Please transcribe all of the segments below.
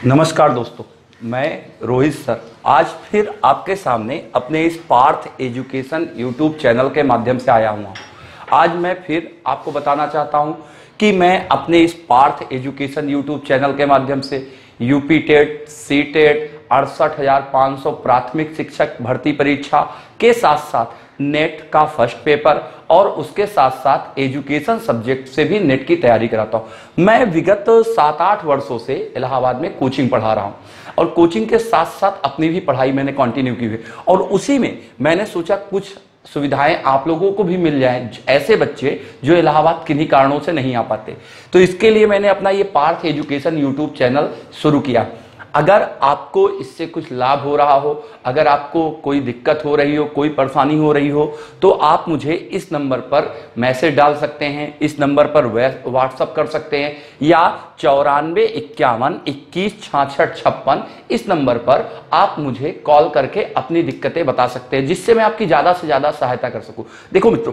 नमस्कार दोस्तों, मैं रोहित सर आज फिर आपके सामने अपने इस पार्थ एजुकेशन यूट्यूब चैनल के माध्यम से आया हूँ। आज मैं फिर आपको बताना चाहता हूँ कि मैं अपने इस पार्थ एजुकेशन यूट्यूब चैनल के माध्यम से यूपी टेट, सी टेट, 68,500 प्राथमिक शिक्षक भर्ती परीक्षा के साथ साथ नेट का फर्स्ट पेपर और उसके साथ साथ एजुकेशन सब्जेक्ट से भी नेट की तैयारी कराता हूं। मैं विगत 7-8 वर्षों से इलाहाबाद में कोचिंग पढ़ा रहा हूं और कोचिंग के साथ साथ अपनी भी पढ़ाई मैंने कंटिन्यू की हुई और उसी में मैंने सोचा कुछ सुविधाएं आप लोगों को भी मिल जाएं, ऐसे बच्चे जो इलाहाबाद किन्हीं कारणों से नहीं आ पाते। तो इसके लिए मैंने अपना ये पार्थ एजुकेशन यूट्यूब चैनल शुरू किया। अगर आपको इससे कुछ लाभ हो रहा हो, अगर आपको कोई दिक्कत हो रही हो, कोई परेशानी हो रही हो, तो आप मुझे इस नंबर पर मैसेज डाल सकते हैं, इस नंबर पर व्हाट्सअप कर सकते हैं या 9451216656 इस नंबर पर आप मुझे कॉल करके अपनी दिक्कतें बता सकते हैं, जिससे मैं आपकी ज्यादा से ज्यादा सहायता कर सकूं। देखो मित्रों,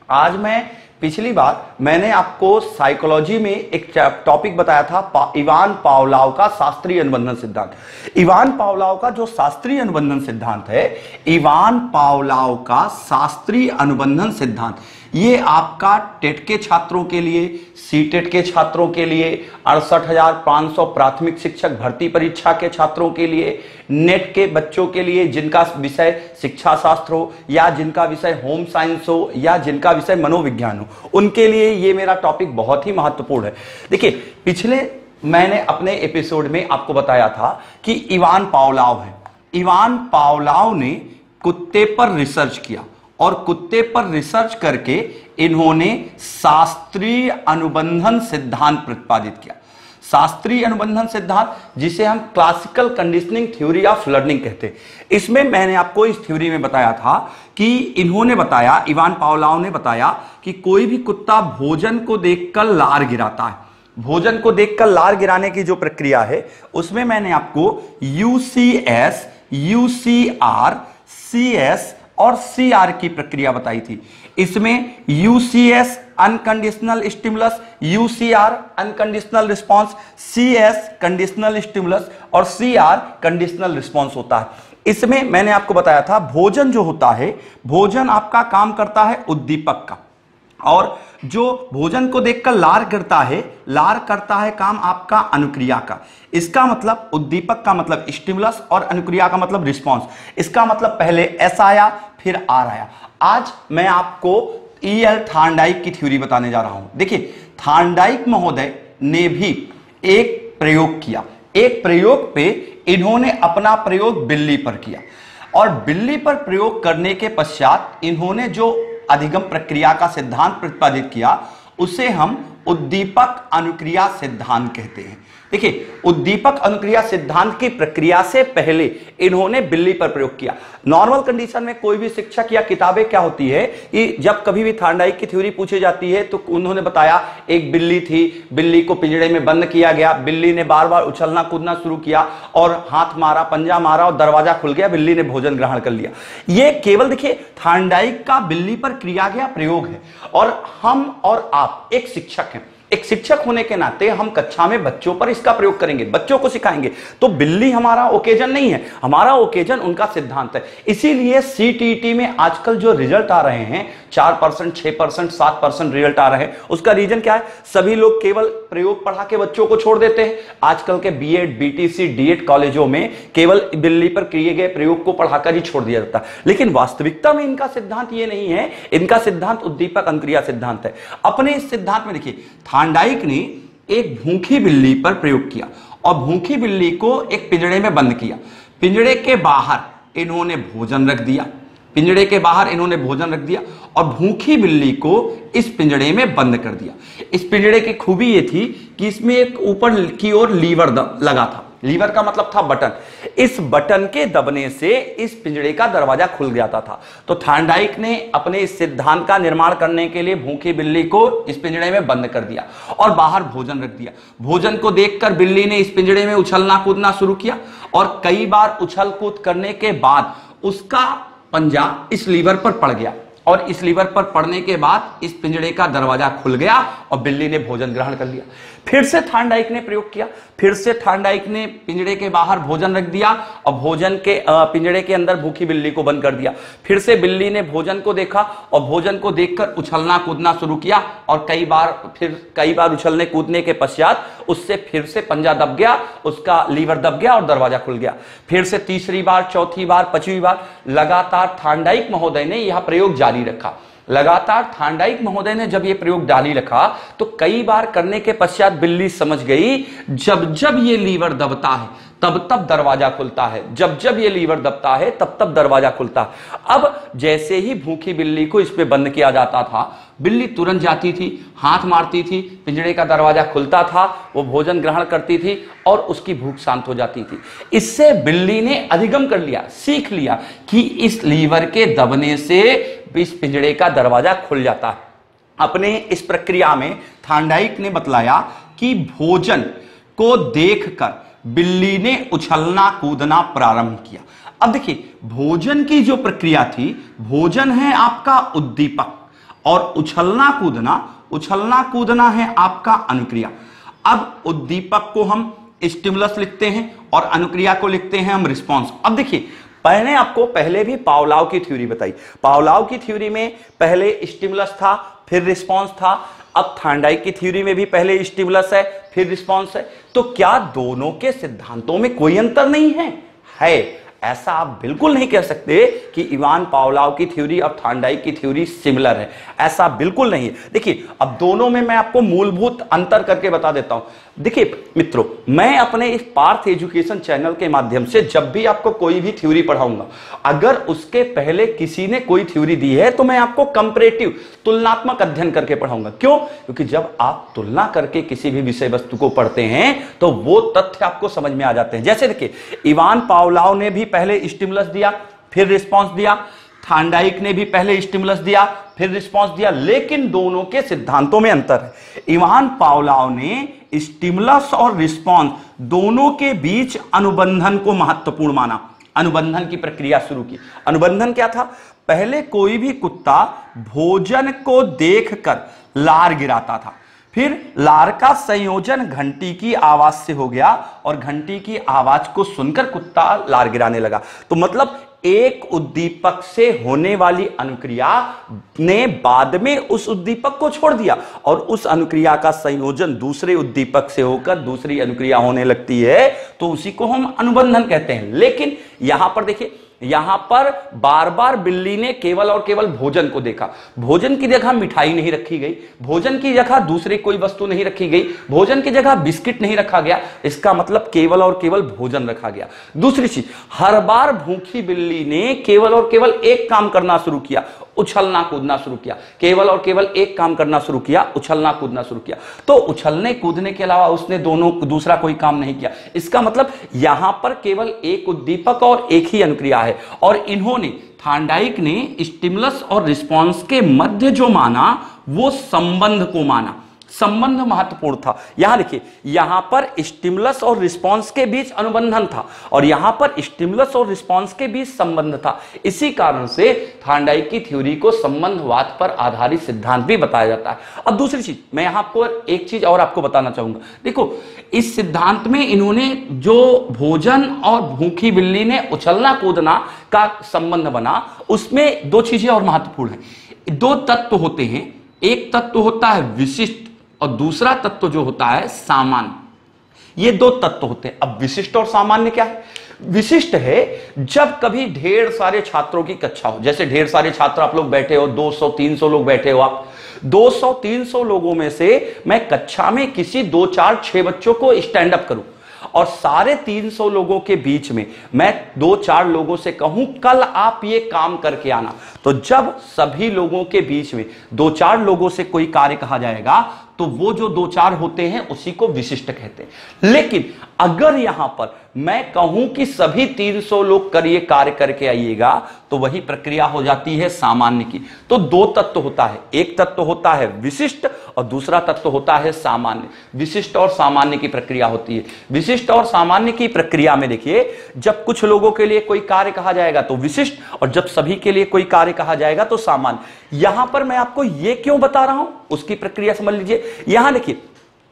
आज मैं पिछली बार मैंने आपको साइकोलॉजी में एक टॉपिक बताया था, इवान पावलोव का शास्त्रीय अनुबंधन सिद्धांत। इवान पावलोव का जो शास्त्रीय अनुबंधन सिद्धांत है, इवान पावलोव का शास्त्रीय अनुबंधन सिद्धांत, ये आपका टेट के छात्रों के लिए, सी टेट के छात्रों के लिए, 68,500 प्राथमिक शिक्षक भर्ती परीक्षा के छात्रों के लिए, नेट के बच्चों के लिए जिनका विषय शिक्षा शास्त्र हो या जिनका विषय होम साइंस हो या जिनका विषय मनोविज्ञान हो, उनके लिए ये मेरा टॉपिक बहुत ही महत्वपूर्ण है। देखिए, पिछले मैंने अपने एपिसोड में आपको बताया था कि इवान पावलोव है। इवान पावलोव ने कुत्ते पर रिसर्च किया और कुत्ते पर रिसर्च करके इन्होंने शास्त्रीय अनुबंधन सिद्धांत प्रतिपादित किया। शास्त्रीय अनुबंधन सिद्धांत, जिसे हम classical conditioning theory of learning कहते हैं। इसमें मैंने आपको इस थ्योरी में बताया था कि इन्होंने बताया, इवान पावलोव ने बताया कि कोई भी कुत्ता भोजन को देखकर लार गिराता है। भोजन को देखकर लार गिराने की जो प्रक्रिया है, उसमें मैंने आपको यूसीएस, यूसीआर, सीएस और सीआर की प्रक्रिया बताई थी। इसमें UCS unconditional stimulus, UCR unconditional response, CS conditional stimulus और सीआर कंडीशनल रिस्पांस होता है। इसमें मैंने आपको बताया था, भोजन जो होता है, भोजन आपका काम करता है उद्दीपक का, और जो भोजन को देखकर लार करता है, लार करता है काम आपका अनुक्रिया का। इसका मतलब उद्दीपक का मतलब स्टिमुलस और अनुक्रिया का मतलब रिस्पांस। इसका मतलब पहले एस आया फिर आर आया। आज मैं आपको ईएल थॉर्नडाइक की थ्योरी बताने जा रहा हूं। देखिए, थॉर्नडाइक महोदय ने भी एक प्रयोग किया। एक प्रयोग पे इन्होंने अपना प्रयोग बिल्ली पर किया और बिल्ली पर प्रयोग करने के पश्चात इन्होंने जो अधिगम प्रक्रिया का सिद्धांत प्रतिपादित किया, उसे हम उद्दीपक अनुक्रिया सिद्धांत कहते हैं। देखिए, उद्दीपक अनुक्रिया सिद्धांत की प्रक्रिया से पहले इन्होंने बिल्ली पर प्रयोग किया। नॉर्मल कंडीशन में कोई भी शिक्षक या किताबें क्या होती है कि जब कभी भी थॉर्नडाइक की थ्योरी पूछी जाती है तो उन्होंने बताया एक बिल्ली थी, बिल्ली को पिंजड़े में बंद किया गया, बिल्ली ने बार बार उछलना कूदना शुरू किया और हाथ मारा, पंजा मारा और दरवाजा खुल गया, बिल्ली ने भोजन ग्रहण कर लिया। ये केवल देखिए थॉर्नडाइक का बिल्ली पर किया गया प्रयोग है। और हम और आप एक शिक्षक हैं, एक शिक्षक होने के नाते हम कक्षा में बच्चों पर इसका प्रयोग करेंगे, बच्चों को सिखाएंगे। तो बिल्ली हमारा ओकेजन नहीं है, हमारा ओकेजन उनका सिद्धांत है। इसीलिए सीटीटी में आजकल जो रिजल्ट आ रहे हैं, 4%, 6%, 7% रिजल्ट आ रहे हैं, उसका रीजन क्या है? सभी लोग केवल प्रयोग पढ़ा के बच्चों को छोड़ देते हैं। आजकल के बीएड, बीटीसी, डीएड कॉलेजों में केवल बिल्ली पर किए गए प्रयोग को पढ़ाकर ही छोड़ दिया जाता है, लेकिन वास्तविकता में इनका सिद्धांत ये नहीं है। इनका सिद्धांत उद्दीपक अनुक्रिया सिद्धांत है। अपने इस सिद्धांत में देखिए, थॉर्नडाइक ने एक भूखी बिल्ली पर प्रयोग किया और भूखी बिल्ली को एक पिंजड़े में बंद किया। पिंजड़े के बाहर इन्होंने भोजन रख दिया, पिंजड़े के बाहर इन्होंने भोजन रख दिया और भूखी बिल्ली को इस पिंजड़े में बंद कर दिया। इस पिंजड़े की खूबी ये थी कि इसमें एक ऊपर की ओर लीवर लगा था। लीवर का मतलब था बटन। इस बटन के दबने से इस पिंजड़े का दरवाजा खुल जाता था। तो थॉर्नडाइक ने अपने इस सिद्धांत का निर्माण करने के लिए भूखी बिल्ली को इस पिंजड़े में बंद कर दिया और बाहर भोजन रख दिया। भोजन को देखकर बिल्ली ने इस पिंजड़े में उछलना कूदना शुरू किया और कई बार उछल कूद करने के बाद उसका पंजा इस लीवर पर पड़ गया और इस लीवर पर पड़ने के बाद इस पिंजड़े का दरवाजा खुल गया और बिल्ली ने भोजन ग्रहण कर लिया। फिर से थार्नडाइक ने प्रयोग किया, फिर से थार्नडाइक ने पिंजड़े के बाहर भोजन रख दिया और भोजन के पिंजड़े के अंदर भूखी बिल्ली को बंद कर दिया। फिर से बिल्ली ने भोजन को देखा और भोजन को देखकर उछलना कूदना शुरू किया और कई बार उछलने कूदने के पश्चात उससे फिर से पंजा दब गया, उसका लीवर दब गया और दरवाजा खुल गया। फिर से तीसरी बार, चौथी बार, पांचवी बार लगातार थार्नडाइक महोदय ने यह प्रयोग जारी रखा। लगातार थार्नडाइक महोदय ने जब यह प्रयोग जारी रखा तो कई बार करने के पश्चात बिल्ली समझ गई जब जब ये लीवर दबता है तब तब दरवाजा खुलता है, जब जब ये लीवर दबता है तब तब दरवाजा खुलता है। अब जैसे ही भूखी बिल्ली को इस पे बंद किया जाता था, बिल्ली तुरंत जाती थी, हाथ मारती थी, पिंजड़े का दरवाजा खुलता था, वो भोजन ग्रहण करती थी और उसकी भूख शांत हो जाती थी। इससे बिल्ली ने अधिगम कर लिया, सीख लिया कि इस लीवर के दबने से इस पिंजड़े का दरवाजा खुल जाता है। अपने इस प्रक्रिया में थार्नडाइक ने बतलाया कि भोजन को देखकर बिल्ली ने उछलना कूदना प्रारंभ किया। अब देखिए, भोजन की जो प्रक्रिया थी, भोजन है आपका उद्दीपक और उछलना कूदना है आपका अनुक्रिया। अब उद्दीपक को हम स्टिमुलस लिखते हैं और अनुक्रिया को लिखते हैं हम रिस्पॉन्स। अब देखिए, मैंने आपको पहले भी पावलोव की थ्योरी बताई। पावलोव की थ्योरी में पहले स्टिमुलस था, फिर रिस्पॉन्स था। अब थार्नडाइक की थ्योरी में भी पहले स्टिमुलस है, फिर रिस्पॉन्स है। तो क्या दोनों के सिद्धांतों में कोई अंतर नहीं है? है। ऐसा आप बिल्कुल नहीं कह सकते कि इवान पावलोव की थ्योरी और थार्नडाइक की थ्योरी सिमिलर है, ऐसा बिल्कुल नहीं है। देखिए, अब दोनों में मैं आपको मूलभूत अंतर करके बता देता हूं। देखिए मित्रों, मैं अपने इस पार्थ एजुकेशन चैनल के माध्यम से जब भी आपको कोई भी थ्योरी पढ़ाऊंगा, अगर उसके पहले किसी ने कोई थ्योरी दी है तो मैं आपको कंपैरेटिव, तुलनात्मक अध्ययन करके पढ़ाऊंगा। क्यों? क्योंकि जब आप तुलना करके किसी भी विषय वस्तु को पढ़ते हैं तो वो तथ्य आपको समझ में आ जाते हैं। जैसे देखिए, इवान पावलोव ने भी पहले स्टिमुलस दिया, फिर रिस्पॉन्स दिया। थार्नडाइक ने भी पहले स्टिमुलस दिया, फिर रिस्पॉन्स दिया, लेकिन दोनों के सिद्धांतों में अंतर है। इवान पावलोव ने स्टिमुलस और रिस्पॉन्स दोनों के बीच अनुबंधन को महत्वपूर्ण माना, अनुबंधन की प्रक्रिया शुरू की। अनुबंधन क्या था? पहले कोई भी कुत्ता भोजन को देखकर लार गिराता था, फिर लार का संयोजन घंटी की आवाज से हो गया और घंटी की आवाज को सुनकर कुत्ता लार गिराने लगा। तो मतलब एक उद्दीपक से होने वाली अनुक्रिया ने बाद में उस उद्दीपक को छोड़ दिया और उस अनुक्रिया का संयोजन दूसरे उद्दीपक से होकर दूसरी अनुक्रिया होने लगती है, तो उसी को हम अनुबंधन कहते हैं। लेकिन यहां पर देखिए, यहां पर बार बार बिल्ली ने केवल और केवल भोजन को देखा। भोजन की जगह मिठाई नहीं रखी गई, भोजन की जगह दूसरी कोई वस्तु नहीं रखी गई, भोजन की जगह बिस्किट नहीं रखा गया। इसका मतलब केवल और केवल भोजन रखा गया। दूसरी चीज, हर बार भूखी बिल्ली ने केवल और केवल एक काम करना शुरू किया, उछलना कूदना शुरू किया। केवल और केवल एक काम करना शुरू किया, उछलना कूदना शुरू किया। तो उछलने कूदने के अलावा उसने दूसरा कोई काम नहीं किया। इसका मतलब यहां पर केवल एक उद्दीपक और एक ही अनुक्रिया है। और इन्होंने, थार्नडाइक ने स्टिमुलस और रिस्पॉन्स के मध्य जो माना वो संबंध को माना। संबंध महत्वपूर्ण था। यहां देखिए, यहां पर स्टिमुलस और रिस्पॉन्स के बीच अनुबंधन था और यहां पर स्टिमुलस और रिस्पॉन्स के बीच संबंध था। इसी कारण से थार्नडाइक की थ्योरी को संबंधवाद पर आधारित सिद्धांत भी बताया जाता है। अब दूसरी चीज, मैं यहां पर एक चीज और आपको बताना चाहूंगा। देखो, इस सिद्धांत में इन्होंने जो भोजन और भूखी बिल्ली ने उछलना कूदना का संबंध बना, उसमें दो चीजें और महत्वपूर्ण है। दो तत्व होते हैं, एक तत्व होता है विशिष्ट और दूसरा तत्व जो होता है सामान्य। ये दो तत्व होते हैं। अब विशिष्ट और सामान्य क्या है? विशिष्ट है जब कभी ढेर सारे छात्रों की कक्षा हो, जैसे ढेर सारे छात्र आप लोग बैठे हो, 200-300 लोग बैठे हो, आप 200-300 लोगों में से मैं कक्षा में किसी 2-4-6 बच्चों को स्टैंड अप करूं और सारे 300 लोगों के बीच में मैं 2-4 लोगों से कहूं कल आप ये काम करके आना, तो जब सभी लोगों के बीच में 2-4 लोगों से कोई कार्य कहा जाएगा तो वो जो 2-4 होते हैं उसी को विशिष्ट कहते हैं। लेकिन अगर यहां पर मैं कहूं कि सभी 300 लोग करिए, कार्य करके आइएगा, तो वही प्रक्रिया हो जाती है सामान्य की। तो दो तत्व होता है, एक तत्व होता है विशिष्ट और दूसरा तत्व होता है सामान्य। विशिष्ट और सामान्य की प्रक्रिया होती है। विशिष्ट और सामान्य की प्रक्रिया में देखिए, जब कुछ लोगों के लिए कोई कार्य कहा जाएगा तो विशिष्ट, और जब सभी के लिए कोई कार्य कहा जाएगा तो सामान्य। यहां पर मैं आपको यह क्यों बता रहा हूं, उसकी प्रक्रिया समझ लीजिए। यहां देखिए,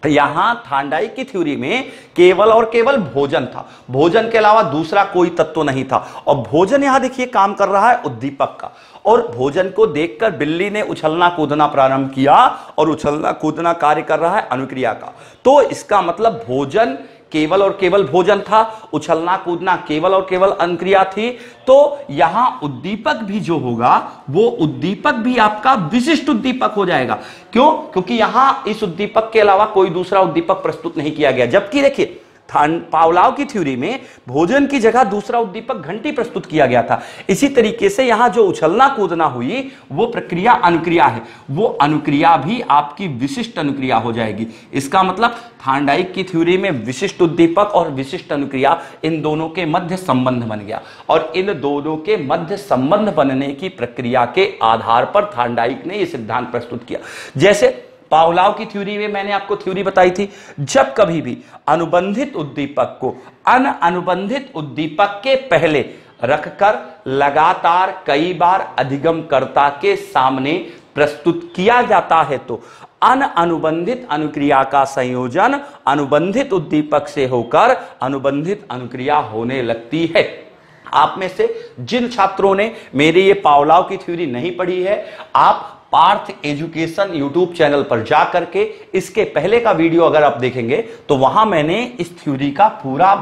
यहां थार्नडाइक की थ्योरी में केवल और केवल भोजन था, भोजन के अलावा दूसरा कोई तत्व नहीं था। और भोजन यहां देखिए काम कर रहा है उद्दीपक का, और भोजन को देखकर बिल्ली ने उछलना कूदना प्रारंभ किया, और उछलना कूदना कार्य कर रहा है अनुक्रिया का। तो इसका मतलब भोजन केवल और केवल भोजन था, उछलना कूदना केवल और केवल अनुक्रिया थी। तो यहां उद्दीपक भी जो होगा वो उद्दीपक भी आपका विशिष्ट उद्दीपक हो जाएगा। क्यों? क्योंकि यहां इस उद्दीपक के अलावा कोई दूसरा उद्दीपक प्रस्तुत नहीं किया गया। जबकि देखिए, पावलोव की थ्योरी में भोजन की जगह दूसरा उद्दीपक घंटी प्रस्तुत किया गया था। इसी तरीके से यहां जो उछलना कूदना हुई वो प्रक्रिया अनुक्रिया है, वो अनुक्रिया भी आपकी विशिष्ट अनुक्रिया हो जाएगी। इसका मतलब थार्नडाइक की थ्योरी में विशिष्ट उद्दीपक और विशिष्ट अनुक्रिया, इन दोनों के मध्य संबंध बन गया, और इन दोनों के मध्य संबंध बनने की प्रक्रिया के आधार पर थार्नडाइक ने यह सिद्धांत प्रस्तुत किया। जैसे पावलोव की थ्योरी में मैंने आपको थ्योरी बताई थी, जब कभी भी अनुबंधित उद्दीपक को अनुबंधित उद्दीपक के पहले रखकर लगातार कई बार अधिगमकर्ता के सामने प्रस्तुत किया जाता है तो अनुबंधित अनुक्रिया का संयोजन अनुबंधित उद्दीपक से होकर अनुबंधित अनुक्रिया होने लगती है। आप में से जिन छात्रों ने मेरी ये पावलोव की थ्योरी नहीं पढ़ी है, आप पार्थ एजुकेशन यूट्यूब चैनल पर जाकर के इसके पहले का वीडियो अगर आप देखेंगे तो वहां मैंने इस थ्योरी का पूरा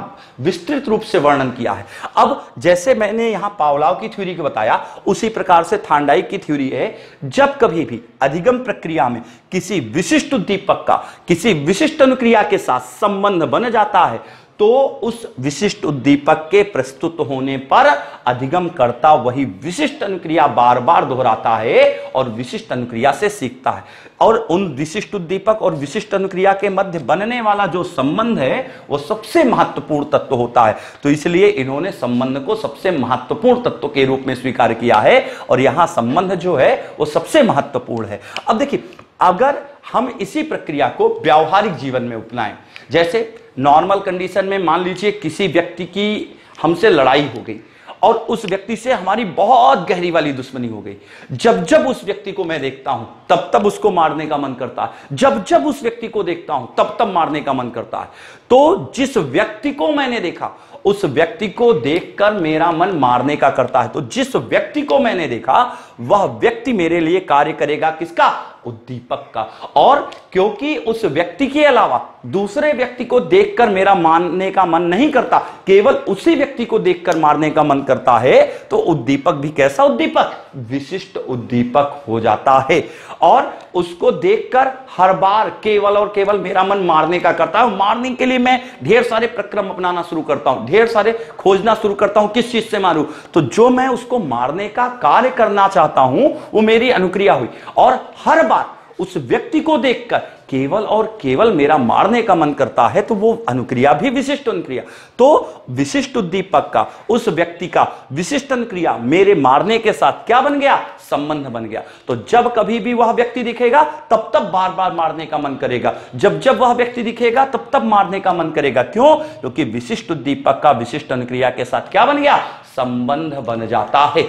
विस्तृत रूप से वर्णन किया है। अब जैसे मैंने यहां पावलोव की थ्योरी को बताया, उसी प्रकार से थार्नडाइक की थ्योरी है, जब कभी भी अधिगम प्रक्रिया में किसी विशिष्ट उद्दीपक का किसी विशिष्ट अनुक्रिया के साथ संबंध बन जाता है तो उस विशिष्ट उद्दीपक के प्रस्तुत होने पर अधिगमकर्ता वही विशिष्ट अनुक्रिया बार बार दोहराता है और विशिष्ट अनुक्रिया से सीखता है। और उन विशिष्ट उद्दीपक और विशिष्ट अनुक्रिया के मध्य बनने वाला जो संबंध है वो सबसे महत्वपूर्ण तत्व होता है। तो इसलिए इन्होंने संबंध को सबसे महत्वपूर्ण तत्व के रूप में स्वीकार किया है, और यहां संबंध जो है वो सबसे महत्वपूर्ण है। अब देखिए, अगर हम इसी प्रक्रिया को व्यावहारिक जीवन में अपनाएं, जैसे नॉर्मल कंडीशन में मान लीजिए किसी व्यक्ति की हमसे लड़ाई हो गई और उस व्यक्ति से हमारी बहुत गहरी वाली दुश्मनी हो गई। जब जब उस व्यक्ति को मैं देखता हूं तब तब उसको मारने का मन करता है, जब जब उस व्यक्ति को देखता हूं तब तब मारने का मन करता है। तो जिस व्यक्ति को मैंने देखा उस व्यक्ति को देखकर मेरा मन मारने का करता है। तो जिस व्यक्ति को मैंने देखा वह व्यक्ति मेरे लिए कार्य करेगा किसका? उद्दीपक का। और क्योंकि उस व्यक्ति के अलावा दूसरे व्यक्ति को देखकर मेरा मारने का मन नहीं करता, केवल उसी व्यक्ति को देखकर मारने का मन करता है, तो उद्दीपक भी कैसा उद्दीपक? विशिष्ट उद्दीपक हो जाता है। और उसको देखकर हर बार केवल और केवल मेरा मन मारने का करता है। मारने के लिए मैं ढेर सारे प्रक्रम अपनाना शुरू करता हूं, ढेर सारे खोजना शुरू करता हूं किस चीज से मारूं। तो जो मैं उसको मारने का कार्य करना चाहता हूं वो मेरी अनुक्रिया हुई, और हर बार उस व्यक्ति को देखकर केवल और केवल मेरा मारने का मन करता है, तो वो अनुक्रिया भी विशिष्ट अनुक्रिया। तो विशिष्ट उद्दीपक का उस व्यक्ति का विशिष्ट अनुक्रिया मेरे मारने के साथ क्या बन गया? संबंध बन गया। तो जब कभी भी वह व्यक्ति दिखेगा तब तब बार बार मारने का मन करेगा, जब जब वह व्यक्ति दिखेगा तब तब मारने का मन करेगा। क्यों? क्योंकि विशिष्ट उद्दीपक का विशिष्ट अनुक्रिया के साथ क्या बन गया? संबंध बन जाता है।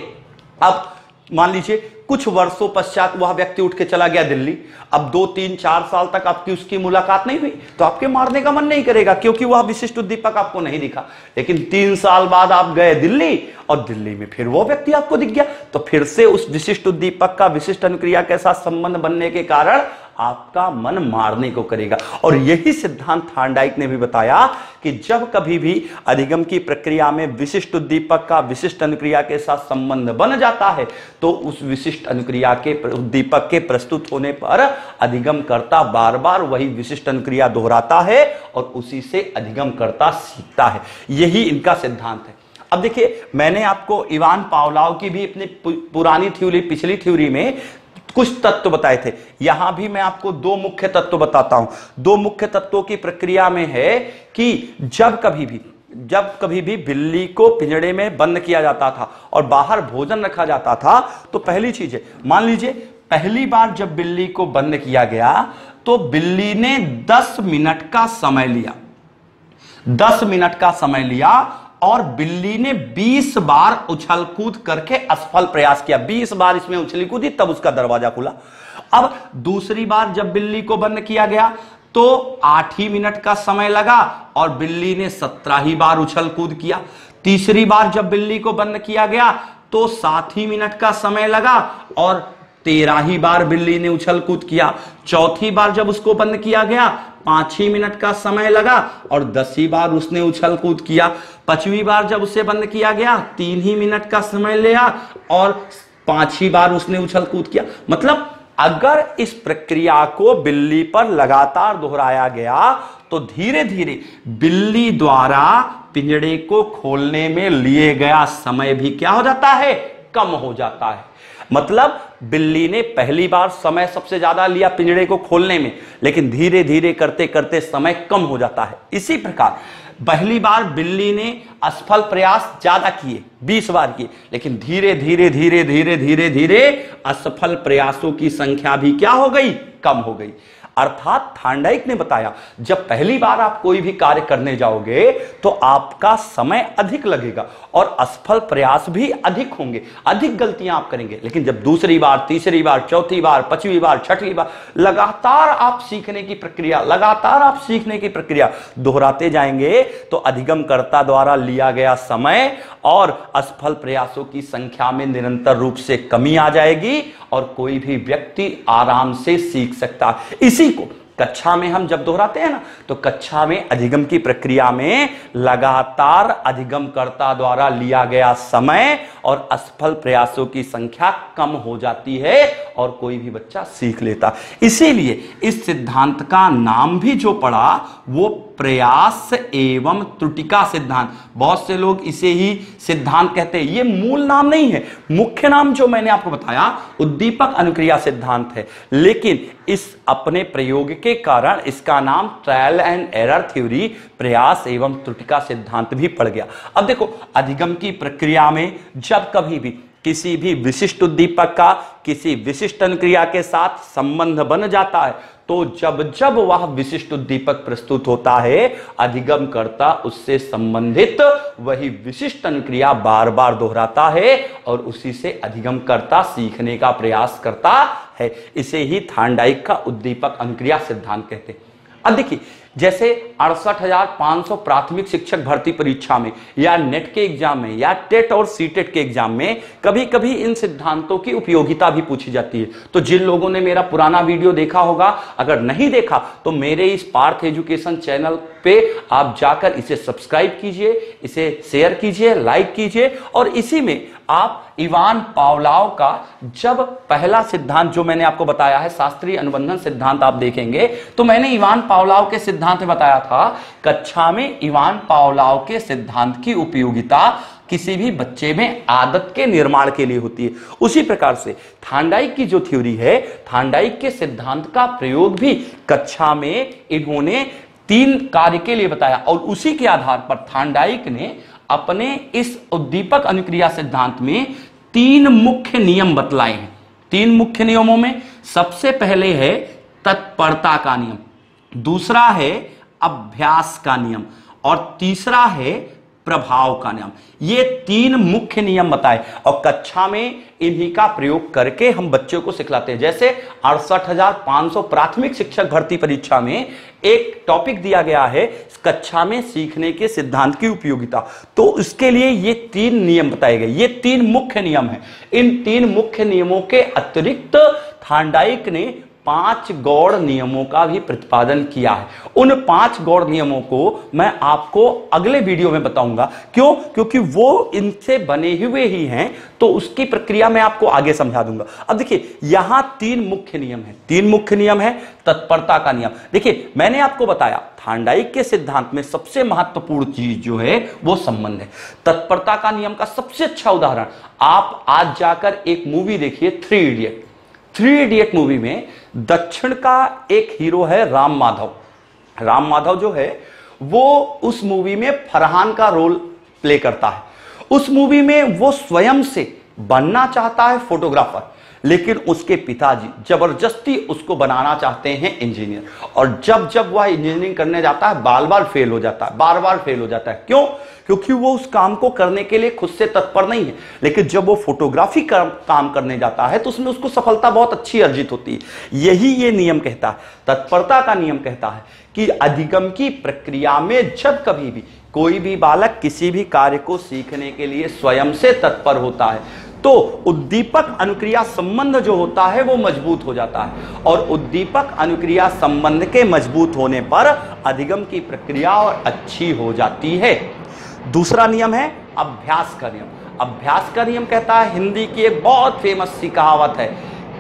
अब मान लीजिए कुछ वर्षों पश्चात वह व्यक्ति उठ के चला गया दिल्ली, अब 2, 3, 4 साल तक आपकी उसकी मुलाकात नहीं हुई, तो आपके मारने का मन नहीं करेगा, क्योंकि वह विशिष्ट उद्दीपक आपको नहीं दिखा। लेकिन 3 साल बाद आप गए दिल्ली और दिल्ली में फिर वो व्यक्ति आपको दिख गया, तो फिर से उस विशिष्ट उद्दीपक का विशिष्ट अनुक्रिया के साथ संबंध बनने के कारण आपका मन मारने को करेगा। और यही सिद्धांत थार्नडाइक ने भी बताया कि जब कभी भी अधिगम की प्रक्रिया में विशिष्ट उद्दीपक का विशिष्ट अनुक्रिया के साथ संबंध बन जाता है, तो उस विशिष्ट अनुक्रिया के उद्दीपक के प्रस्तुत होने पर अधिगमकर्ता बार बार वही विशिष्ट अनुक्रिया दोहराता है और उसी से अधिगमकर्ता सीखता है। यही इनका सिद्धांत है। अब देखिए, मैंने आपको इवान पावलोव की भी अपनी पुरानी थ्योरी, पिछली थ्योरी में कुछ तत्व बताए थे। यहां भी मैं आपको 2 मुख्य तत्व बताता हूं। 2 मुख्य तत्वों की प्रक्रिया में है कि जब कभी भी जब कभी भी बिल्ली को पिंजड़े में बंद किया जाता था और बाहर भोजन रखा जाता था, तो पहली चीज है, मान लीजिए पहली बार जब बिल्ली को बंद किया गया तो बिल्ली ने 10 मिनट का समय लिया, 10 मिनट का समय लिया और बिल्ली ने 20 बार उछल कूद करके असफल प्रयास किया। 20 बार इसमें उछली कूदी, तब उसका दरवाजा खुला। अब दूसरी बार जब बिल्ली को बंद किया गया तो 8 ही मिनट का समय लगा और बिल्ली ने 17 ही बार उछल कूद किया। तीसरी बार जब बिल्ली को बंद किया गया तो 7 ही मिनट का समय लगा और 13 ही बार बिल्ली ने उछल कूद किया। चौथी बार जब उसको बंद किया गया 5 ही मिनट का समय लगा और 10 ही बार उसने उछल कूद किया। 5वीं बार जब उसे बंद किया गया 3 ही मिनट का समय लिया और 5 ही बार उसने उछल कूद किया। मतलब अगर इस प्रक्रिया को बिल्ली पर लगातार दोहराया गया तो धीरे धीरे बिल्ली द्वारा पिंजड़े को खोलने में लिए गया समय भी क्या हो जाता है, कम हो जाता है। मतलब बिल्ली ने पहली बार समय सबसे ज्यादा लिया पिंजड़े को खोलने में, लेकिन धीरे धीरे करते करते समय कम हो जाता है। इसी प्रकार पहली बार बिल्ली ने असफल प्रयास ज्यादा किए, 20 बार किए, लेकिन धीरे धीरे धीरे धीरे धीरे धीरे असफल प्रयासों की संख्या भी क्या हो गई, कम हो गई। अर्थात थांडाइक ने बताया जब पहली बार आप कोई भी कार्य करने जाओगे तो आपका समय अधिक लगेगा और असफल प्रयास भी अधिक होंगे, अधिक गलतियां आप करेंगे। लेकिन जब दूसरी बार, तीसरी बार, चौथी बार, 5वीं बार, 6वीं बार लगातार आप सीखने की प्रक्रिया, लगातार आप सीखने की प्रक्रिया दोहराते जाएंगे तो अधिगमकर्ता द्वारा लिया गया समय और असफल प्रयासों की संख्या में निरंतर रूप से कमी आ जाएगी और कोई भी व्यक्ति आराम से सीख सकता है। इसी को कक्षा में हम जब दोहराते हैं ना, तो कक्षा में अधिगम की प्रक्रिया में लगातार अधिगमकर्ता द्वारा लिया गया समय और असफल प्रयासों की संख्या कम हो जाती है और कोई भी बच्चा सीख लेता। इसीलिए इस सिद्धांत का नाम भी जो पड़ा वो प्रयास एवं त्रुटिका सिद्धांत। बहुत से लोग इसे ही सिद्धांत कहते हैं, ये मूल नाम नहीं है। मुख्य नाम जो मैंने आपको बताया उद्दीपक अनुक्रिया सिद्धांत है, लेकिन इस अपने प्रयोग के कारण इसका नाम ट्रायल एंड एरर थ्योरी, प्रयास एवं त्रुटिका सिद्धांत भी पड़ गया। अब देखो, अधिगम की प्रक्रिया में जब कभी भी किसी भी विशिष्ट उद्दीपक का किसी विशिष्ट अनुक्रिया के साथ संबंध बन जाता है तो जब जब वह विशिष्ट उद्दीपक प्रस्तुत होता है, अधिगमकर्ता उससे संबंधित वही विशिष्ट अनुक्रिया बार बार दोहराता है और उसी से अधिगमकर्ता सीखने का प्रयास करता है। इसे ही थांडाइक का उद्दीपक अनुक्रिया सिद्धांत कहते हैं। अब देखिए, जैसे 68,500 प्राथमिक शिक्षक भर्ती परीक्षा में या नेट के एग्जाम में या टेट और सीटेट के एग्जाम में कभी कभी इन सिद्धांतों की उपयोगिता भी पूछी जाती है। तो जिन लोगों ने मेरा पुराना वीडियो देखा होगा, अगर नहीं देखा तो मेरे इस पार्थ एजुकेशन चैनल पे आप जाकर इसे सब्सक्राइब कीजिए, इसे शेयर कीजिए, लाइक कीजिए और इसी में आप इवान पावलोव का जब पहला सिद्धांत जो मैंने आपको बताया है शास्त्रीय अनुबंधन सिद्धांत आप देखेंगे तो मैंने इवान पावलोव के सिद्धांत में बताया था कक्षा में इवान पावलोव के सिद्धांत की उपयोगिता किसी भी बच्चे में आदत के निर्माण के लिए होती है। उसी प्रकार से थांडाइक की जो थ्योरी है, थांडाइक के सिद्धांत का प्रयोग भी कक्षा में इन्होंने 3 कार्य के लिए बताया और उसी के आधार पर थांडाइक ने अपने इस उद्दीपक अनुक्रिया सिद्धांत में 3 मुख्य नियम बतलाए हैं। 3 मुख्य नियमों में सबसे पहले है तत्परता का नियम, दूसरा है अभ्यास का नियम और तीसरा है प्रभाव का नियम। ये 3 मुख्य नियम बताए और कक्षा में इन्हीं का प्रयोग करके हम बच्चों को सिखलाते हैं। जैसे 68,500 प्राथमिक शिक्षक भर्ती परीक्षा में एक टॉपिक दिया गया है कक्षा में सीखने के सिद्धांत की उपयोगिता, तो इसके लिए ये 3 नियम बताए गए। ये 3 मुख्य नियम हैं। इन 3 मुख्य नियमों के अतिरिक्त थांडाइक ने 5 गौड़ नियमों का भी प्रतिपादन किया है। उन 5 गौड़ नियमों को मैं आपको अगले वीडियो में बताऊंगा। क्यों? क्योंकि वो इनसे बने हुए ही हैं, तो उसकी प्रक्रिया मैं आपको आगे समझा दूंगा। अब देखिए, यहां 3 मुख्य नियम हैं। 3 मुख्य नियम है। तत्परता का नियम, देखिए मैंने आपको बताया थांडाइक के सिद्धांत में सबसे महत्वपूर्ण चीज जो है वो संबंध है। तत्परता का नियम का सबसे अच्छा उदाहरण आप आज जाकर एक मूवी देखिए, 3 इडियट। 3 इडियट मूवी में दक्षिण का एक हीरो है राम माधव। राम माधव जो है वो उस मूवी में फरहान का रोल प्ले करता है। उस मूवी में वो स्वयं से बनना चाहता है फोटोग्राफर, लेकिन उसके पिताजी जबरदस्ती उसको बनाना चाहते हैं इंजीनियर। और जब जब वह इंजीनियरिंग करने जाता है बार बार फेल हो जाता है, बार बार फेल हो जाता है। क्यों? क्योंकि वो उस काम को करने के लिए खुद से तत्पर नहीं है। लेकिन जब वो फोटोग्राफी काम करने जाता है तो उसमें उसको सफलता बहुत अच्छी अर्जित होती है। यही ये नियम कहता है, तत्परता का नियम कहता है कि अधिगम की प्रक्रिया में जब कभी भी कोई भी बालक किसी भी कार्य को सीखने के लिए स्वयं से तत्पर होता है तो उद्दीपक अनुक्रिया संबंध जो होता है वो मजबूत हो जाता है। और उद्दीपक अनुक्रिया संबंध के मजबूत होने पर अधिगम की प्रक्रिया और अच्छी हो जाती है। दूसरा नियम है अभ्यास का नियम। अभ्यास का नियम कहता है, हिंदी की एक बहुत फेमस सी कहावत है,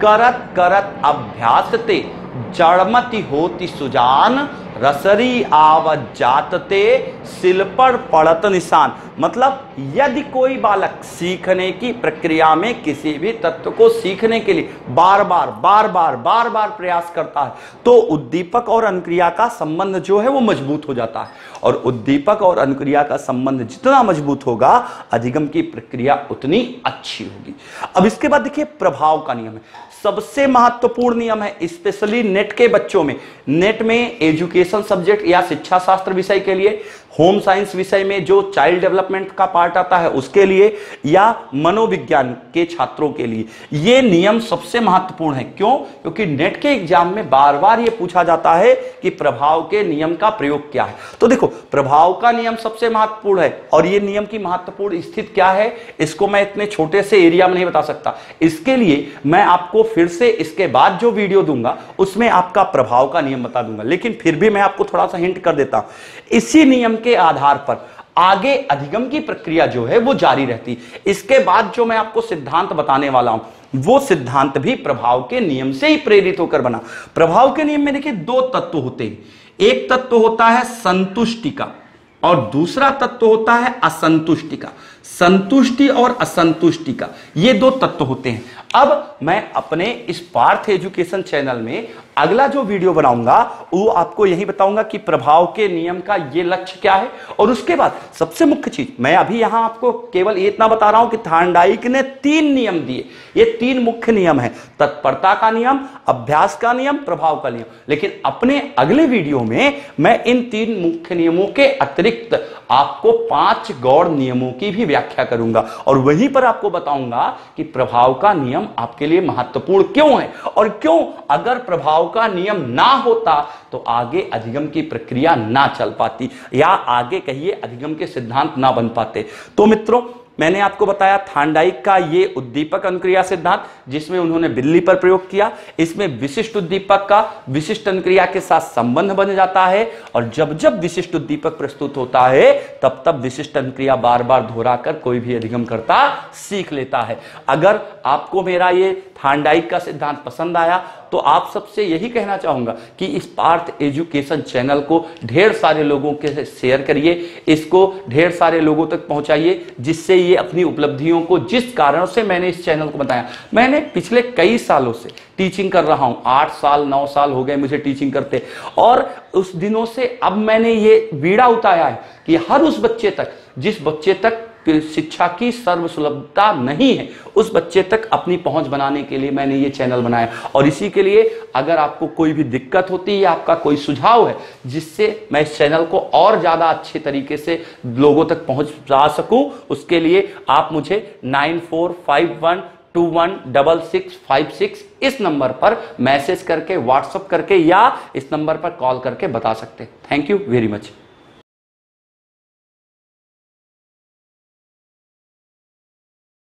करत करत अभ्यासते जड़मति होती सुजान, रसरी आवत जातते सिल पर पड़त निशान। मतलब यदि कोई बालक सीखने की प्रक्रिया में किसी भी तत्व को सीखने के लिए बार बार प्रयास करता है तो उद्दीपक और अनुक्रिया का संबंध जो है वो मजबूत हो जाता है। और उद्दीपक और अनुक्रिया का संबंध जितना मजबूत होगा अधिगम की प्रक्रिया उतनी अच्छी होगी। अब इसके बाद देखिए प्रभाव का नियम है, सबसे महत्वपूर्ण नियम है, स्पेशली नेट के बच्चों में। नेट में एजुकेशन सब्जेक्ट या शिक्षा शास्त्र विषय के लिए, होम साइंस विषय में जो चाइल्ड डेवलपमेंट का पार्ट आता है उसके लिए, या मनोविज्ञान के छात्रों के लिए ये नियम सबसे महत्वपूर्ण है। क्यों? क्योंकि नेट के एग्जाम में बार बार ये पूछा जाता है कि प्रभाव के नियम का प्रयोग क्या है। तो देखो, प्रभाव का नियम सबसे महत्वपूर्ण है और ये नियम की महत्वपूर्ण स्थिति क्या है इसको मैं इतने छोटे से एरिया में नहीं बता सकता। इसके लिए मैं आपको फिर से इसके बाद जो वीडियो दूंगा उसमें आपका प्रभाव का नियम बता दूंगा, लेकिन फिर भी मैं आपको थोड़ा सा हिंट कर देता हूं। इसी नियम के आधार पर आगे अधिगम की प्रक्रिया जो है वो जारी रहती। इसके बाद जो मैं आपको सिद्धांत बताने वाला हूं वो सिद्धांत भी प्रभाव के नियम से ही प्रेरित होकर बना। प्रभाव के नियम में देखिए दो तत्व होते हैं, एक तत्व होता है संतुष्टि का और दूसरा तत्व होता है असंतुष्टि का। संतुष्टि और असंतुष्टि का ये दो तत्व होते हैं। अब मैं अपने इस पार्थ एजुकेशन चैनल में अगला जो वीडियो बनाऊंगा वो आपको यही बताऊंगा कि प्रभाव के नियम का ये लक्ष्य क्या है। और उसके बाद सबसे मुख्य चीज मैं अभी यहां आपको केवल इतना बता रहा हूं कि थार्नडाइक ने 3 नियम दिए। ये 3 मुख्य नियम है, तत्परता का नियम, अभ्यास का नियम, प्रभाव का नियम। लेकिन अपने अगले वीडियो में मैं इन 3 मुख्य नियमों के अतिरिक्त आपको 5 गौड़ नियमों की भी व्याख्या करूंगा और वहीं पर आपको बताऊंगा कि प्रभाव का नियम आपके लिए महत्वपूर्ण क्यों है और क्यों अगर प्रभाव का नियम ना होता तो आगे अधिगम की प्रक्रिया ना चल पाती या आगे कहिए अधिगम के सिद्धांत ना बन पाते। तो मित्रों, मैंने आपको बताया थार्नडाइक का ये उद्दीपक अनुक्रिया सिद्धांत जिसमें उन्होंने बिल्ली पर प्रयोग किया। इसमें विशिष्ट उद्दीपक का विशिष्ट अनुक्रिया के साथ संबंध बन जाता है और जब जब विशिष्ट उद्दीपक प्रस्तुत होता है तब तब विशिष्ट अनुक्रिया बार बार दोहराकर कोई भी अधिगमकर्ता सीख लेता है। अगर आपको मेरा ये थार्नडाइक का सिद्धांत पसंद आया तो आप सबसे यही कहना चाहूंगा कि इस पार्थ एजुकेशन चैनल को ढेर सारे लोगों के शेयर करिए, इसको ढेर सारे लोगों तक पहुंचाइए जिससे ये अपनी उपलब्धियों को, जिस कारण से मैंने इस चैनल को बताया, मैंने पिछले कई सालों से टीचिंग कर रहा हूं, 8 साल 9 साल हो गए मुझे टीचिंग करते और उस दिनों से अब मैंने ये बीड़ा उठाया है कि हर उस बच्चे तक जिस बच्चे तक शिक्षा की सर्वसुलभता नहीं है उस बच्चे तक अपनी पहुंच बनाने के लिए मैंने ये चैनल बनाया। और इसी के लिए अगर आपको कोई भी दिक्कत होती है या आपका कोई सुझाव है जिससे मैं इस चैनल को और ज्यादा अच्छे तरीके से लोगों तक पहुंचा सकूं, उसके लिए आप मुझे 9451216656 इस नंबर पर मैसेज करके, व्हाट्सएप करके या इस नंबर पर कॉल करके बता सकते हैं। Thank you very much.